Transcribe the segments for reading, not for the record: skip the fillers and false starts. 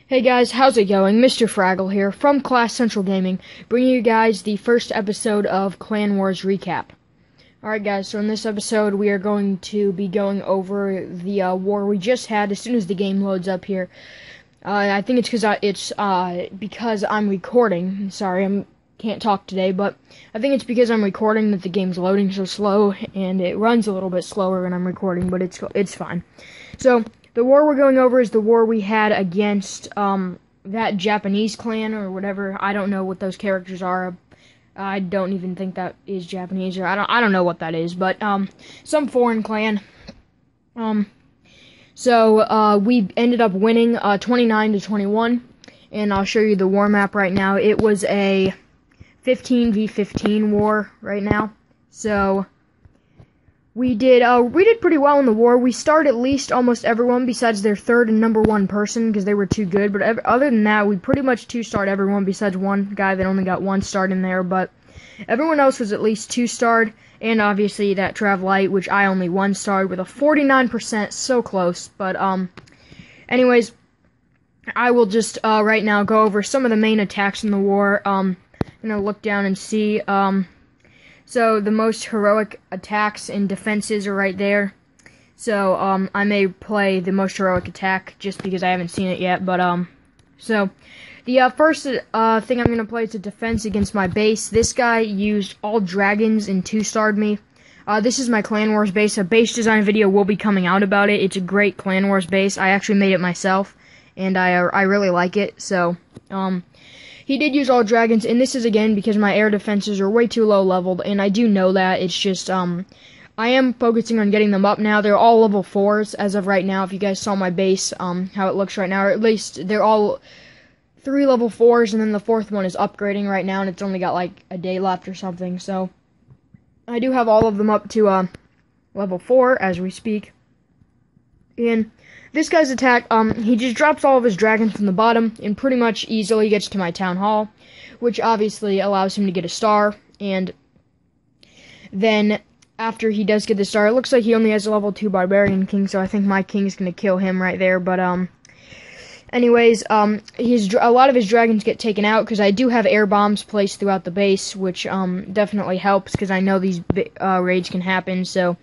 Hey guys, how's it going? Mr. Fraggle here from Class Central Gaming, bringing you guys the first episode of Clan Wars Recap. Alright guys, so in this episode we are going to be going over the war we just had as soon as the game loads up here. I think it's because I'm recording. Sorry, I can't talk today, but I think it's because I'm recording that the game's loading so slow, and it runs a little bit slower when I'm recording, but it's fine. So, the war we're going over is the war we had against that Japanese clan or whatever. I don't know what those characters are. I don't even think that is Japanese, or I don't know what that is, but some foreign clan. So we ended up winning 29-21, and I'll show you the war map right now. It was a 15v15 war right now. So we did pretty well in the war. We starred at least almost everyone besides their third and number one person because they were too good. But other than that, we pretty much two-starred everyone besides one guy that only got one start in there. But everyone else was at least two-starred. And obviously that Trav Light, which I only one-starred with a 49%, so close. But anyways, I will just right now go over some of the main attacks in the war. I'm gonna look down and see. So the most heroic attacks and defenses are right there. So I may play the most heroic attack just because I haven't seen it yet. But so the first thing I'm gonna play is a defense against my base. This guy used all dragons and two-starred me. This is my Clan Wars base. A base design video will be coming out about it. It's a great Clan Wars base. I actually made it myself, and I really like it. So he did use all dragons, and this is, again, because my air defenses are way too low leveled, and I do know that. It's just, I am focusing on getting them up now. They're all level 4s as of right now. If you guys saw my base, how it looks right now, or at least they're all 3 level 4s, and then the 4th one is upgrading right now, and it's only got, like, a day left or something. So I do have all of them up to, level 4 as we speak. And this guy's attack, he just drops all of his dragons from the bottom and pretty much easily gets to my town hall, which obviously allows him to get a star. And then after he does get the star, it looks like he only has a level 2 barbarian king, so I think my king is going to kill him right there. But anyways, a lot of his dragons get taken out because I do have air bombs placed throughout the base, which definitely helps because I know these raids can happen. So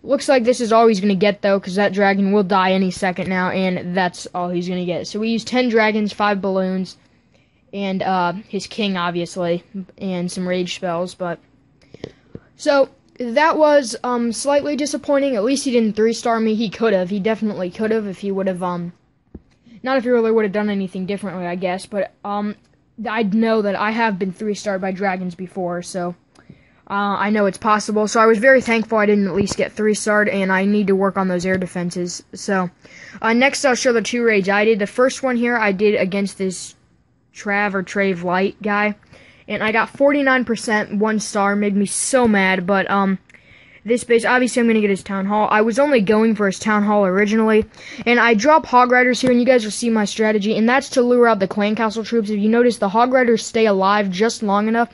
looks like this is all he's going to get, though, because that dragon will die any second now, and that's all he's going to get. So we used 10 dragons, 5 balloons, and his king, obviously, and some rage spells. But so that was slightly disappointing. At least he didn't 3-star me. He could have. He definitely could have if he would have, not if he really would have done anything differently, I guess. But I know that I have been 3-starred by dragons before, so I know it's possible, so I was very thankful I didn't at least get 3-starred, and I need to work on those air defenses. So, next I'll show the 2 raids I did. The first one here I did against this Trave Light guy, and I got 49%, 1 star, made me so mad. But this base, obviously I'm going to get his town hall. I was only going for his town hall originally, and I drop hog riders here, and you guys will see my strategy, and that's to lure out the clan castle troops. If you notice, the hog riders stay alive just long enough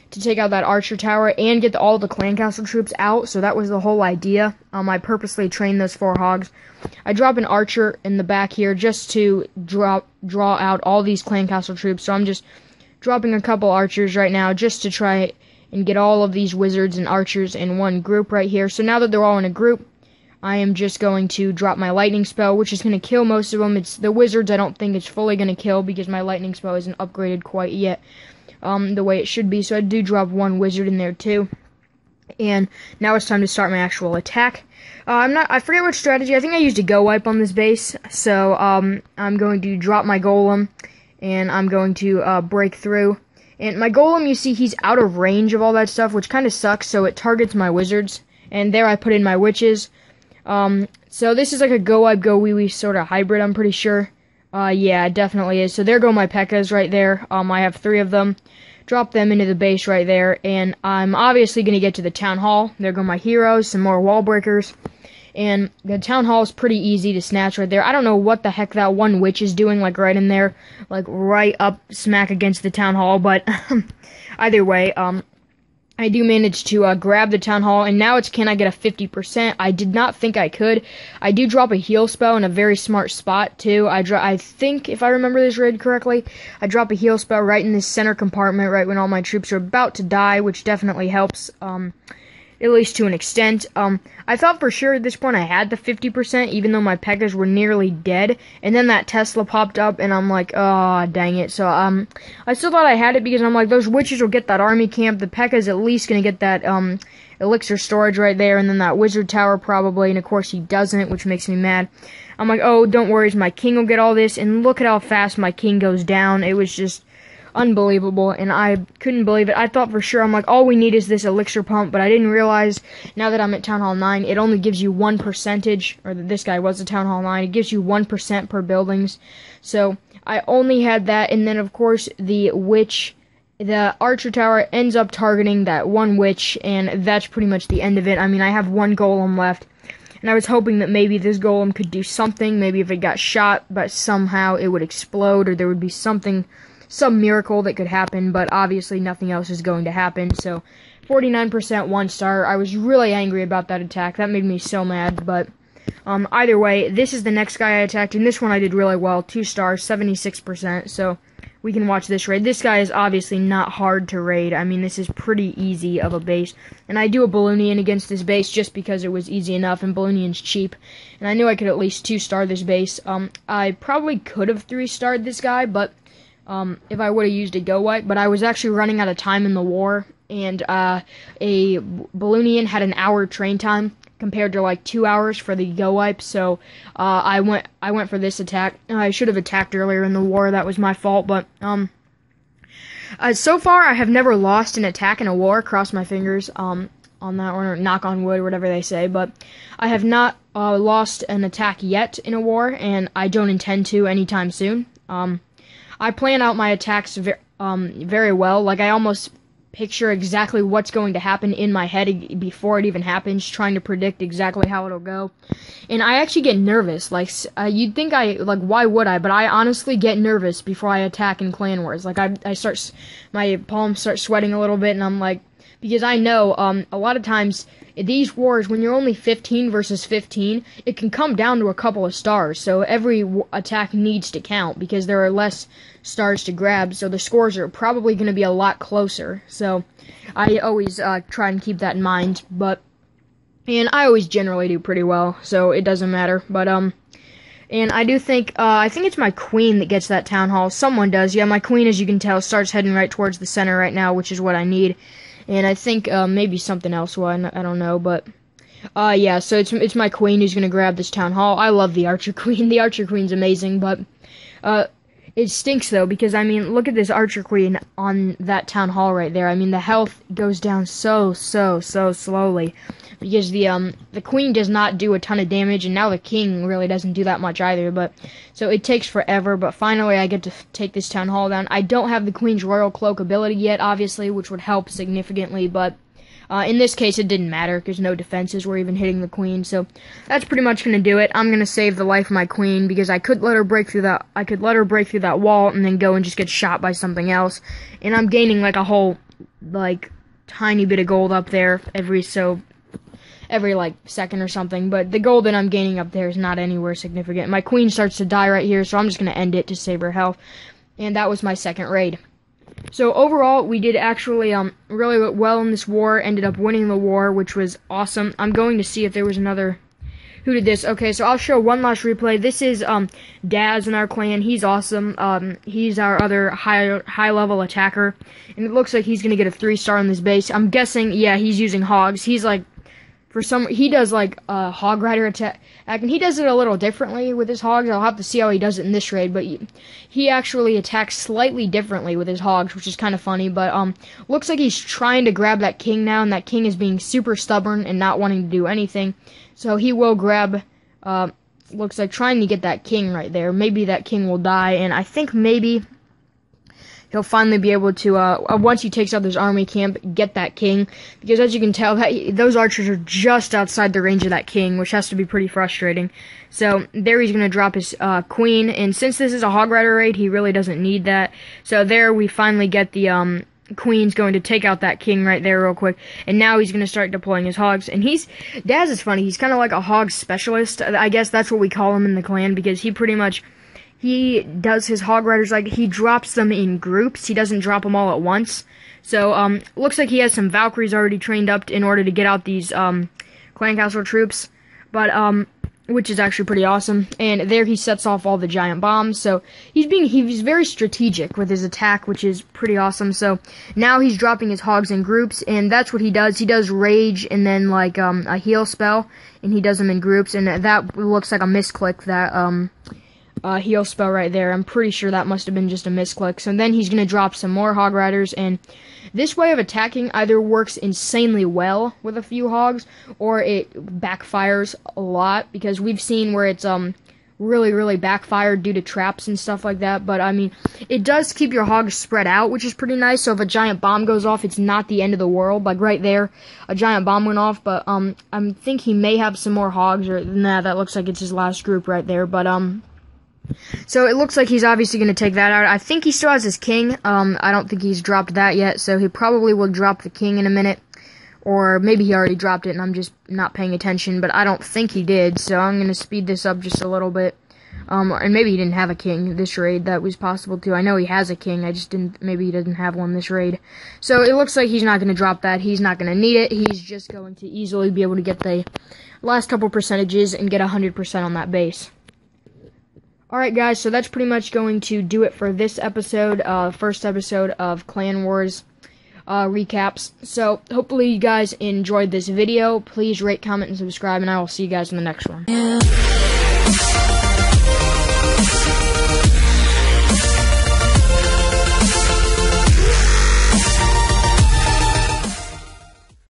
to take out that archer tower and get all the clan castle troops out, so that was the whole idea. I purposely trained those 4 hogs. I drop an archer in the back here just to draw out all these clan castle troops, so I'm just dropping a couple archers right now just to try and get all of these wizards and archers in one group right here. So now that they're all in a group, I am just going to drop my lightning spell, which is going to kill most of them. It's the wizards I don't think it's fully going to kill because my lightning spell isn't upgraded quite yet. The way it should be, so I do drop 1 wizard in there too. And now it's time to start my actual attack. I forget which strategy. I think I used a go wipe on this base. So I'm going to drop my golem, and I'm going to break through. And my golem, you see, he's out of range of all that stuff, which kind of sucks. So it targets my wizards, and there I put in my witches. So this is like a go wipe, go wee wee sort of hybrid, I'm pretty sure. Yeah, it definitely is. So there go my P.E.K.K.A.s right there. I have 3 of them. Drop them into the base right there, and I'm obviously going to get to the town hall. There go my heroes, some more wall breakers. And the town hall is pretty easy to snatch right there. I don't know what the heck that one witch is doing, like right in there, like right up smack against the town hall, but either way, I do manage to grab the town hall, and now it's can I get a 50%? I did not think I could. I do drop a heal spell in a very smart spot too. I think if I remember this raid correctly, I drop a heal spell right in this center compartment, right when all my troops are about to die, which definitely helps. At least to an extent. I thought for sure at this point I had the 50%, even though my P.E.K.K.A.s were nearly dead, and then that Tesla popped up, and I'm like, oh, dang it. So, I still thought I had it, because I'm like, those witches will get that army camp, the P.E.K.K.A.'s at least gonna get that, elixir storage right there, and then that wizard tower probably, and of course he doesn't, which makes me mad. I'm like, oh, don't worry, my king will get all this, and look at how fast my king goes down. It was just unbelievable, and I couldn't believe it. I thought for sure, I'm like, all we need is this elixir pump, but I didn't realize, now that I'm at Town Hall 9, it only gives you 1%, or this guy was at Town Hall 9, it gives you 1% per buildings, so I only had that, and then of course, the witch, the archer tower ends up targeting that one witch, and that's pretty much the end of it. I mean, I have one golem left, and I was hoping that maybe this golem could do something, maybe if it got shot, but somehow it would explode, or there would be something, some miracle that could happen, but obviously nothing else is going to happen, so 49% 1 star. I was really angry about that attack. That made me so mad, but either way, this is the next guy I attacked, and this one I did really well. 2 stars, 76%, so we can watch this raid. This guy is obviously not hard to raid. I mean, this is pretty easy of a base, and I do a Balloonian against this base just because it was easy enough, and Balloonian's cheap, and I knew I could at least 2-star this base. I probably could have 3-starred this guy, but if I would have used a go wipe, but I was actually running out of time in the war, and a Balloonian had an hour train time compared to like 2 hours for the go wipe, so I went for this attack. I should have attacked earlier in the war. That was my fault, but so far I have never lost an attack in a war. Cross my fingers on that one, or knock on wood, whatever they say, but I have not lost an attack yet in a war, and I don't intend to anytime soon. I plan out my attacks very well. Like, I almost picture exactly what's going to happen in my head before it even happens, trying to predict exactly how it'll go. And I actually get nervous. Like, you'd think why would I? But I honestly get nervous before I attack in Clan Wars. Like, my palms start sweating a little bit, and I'm like, because I know, a lot of times, these wars, when you're only 15 versus 15, it can come down to a couple of stars, so every attack needs to count, because there are less stars to grab, so the scores are probably going to be a lot closer, so I always try and keep that in mind, and I always generally do pretty well, so it doesn't matter, but, and I do think, I think it's my queen that gets that town hall. Someone does, yeah, my queen, as you can tell, starts heading right towards the center right now, which is what I need. And I think maybe something else will, I don't know, but yeah, so it's my queen who's gonna grab this town hall. I love the archer queen. The archer queen's amazing, but it stinks though, because I mean, look at this archer queen on that town hall right there. I mean, the health goes down so slowly, because the queen does not do a ton of damage, and now the king really doesn't do that much either, but so it takes forever, but finally I get to take this town hall down. I don't have the queen's royal cloak ability yet, obviously, which would help significantly, but in this case it didn't matter, because no defenses were even hitting the queen, so that's pretty much gonna do it. I'm gonna save the life of my queen, because I could let her break through that wall and then go and just get shot by something else, and I'm gaining like a whole tiny bit of gold up there every second or something, but the gold that I'm gaining up there is not anywhere significant. My queen starts to die right here, so I'm just going to end it to save her health, and that was my second raid. So overall, we did actually really well in this war, ended up winning the war, which was awesome. I'm going to see if there was another... Who did this? Okay, so I'll show one last replay. This is Daz in our clan. He's awesome. He's our other high-level attacker, and it looks like he's going to get a 3-star on this base. I'm guessing, yeah, he's using hogs. He's like... he does a hog rider attack, and he does it a little differently with his hogs. I'll have to see how he does it in this raid, but he actually attacks slightly differently with his hogs, which is kind of funny, but looks like he's trying to grab that king now, and that king is being super stubborn and not wanting to do anything, so he will grab, looks like trying to get that king right there. Maybe that king will die, and I think maybe he'll finally be able to, once he takes out this army camp, get that king. Because as you can tell, those archers are just outside the range of that king, which has to be pretty frustrating. So there he's going to drop his queen, and since this is a Hog Rider raid, he really doesn't need that. So there we finally get the queen's going to take out that king right there real quick, and now he's going to start deploying his hogs. And Daz is funny, he's kind of like a hog specialist. I guess that's what we call him in the clan, because he does his Hog Riders, like, he drops them in groups, he doesn't drop them all at once. So, looks like he has some Valkyries already trained up in order to get out these, clan castle troops, but, which is actually pretty awesome. And there he sets off all the giant bombs. So he's very strategic with his attack, which is pretty awesome. So now he's dropping his hogs in groups, and that's what he does. He does rage and then like a heal spell, and he does them in groups. And that looks like a misclick, that heal spell right there. I'm pretty sure that must have been just a misclick. So then he's gonna drop some more Hog Riders, and this way of attacking either works insanely well with a few hogs, or it backfires a lot, because we've seen where it's really backfired due to traps and stuff like that. But I mean, it does keep your hogs spread out, which is pretty nice. So if a giant bomb goes off, it's not the end of the world. Like right there, a giant bomb went off, but I think he may have some more hogs, or nah, that looks like it's his last group right there. But so it looks like he's obviously going to take that out. I think he still has his king. I don't think he's dropped that yet, so he probably will drop the king in a minute. Or maybe he already dropped it and I'm just not paying attention, but I don't think he did, so I'm going to speed this up just a little bit. And maybe he didn't have a king this raid. That was possible too. I know he has a king, I just didn't, maybe he doesn't have one this raid. So it looks like he's not going to drop that. He's not going to need it. He's just going to easily be able to get the last couple percentages and get 100% on that base. Alright guys, so that's pretty much going to do it for this episode, first episode of Clan Wars recaps. So hopefully you guys enjoyed this video. Please rate, comment, and subscribe, and I will see you guys in the next one.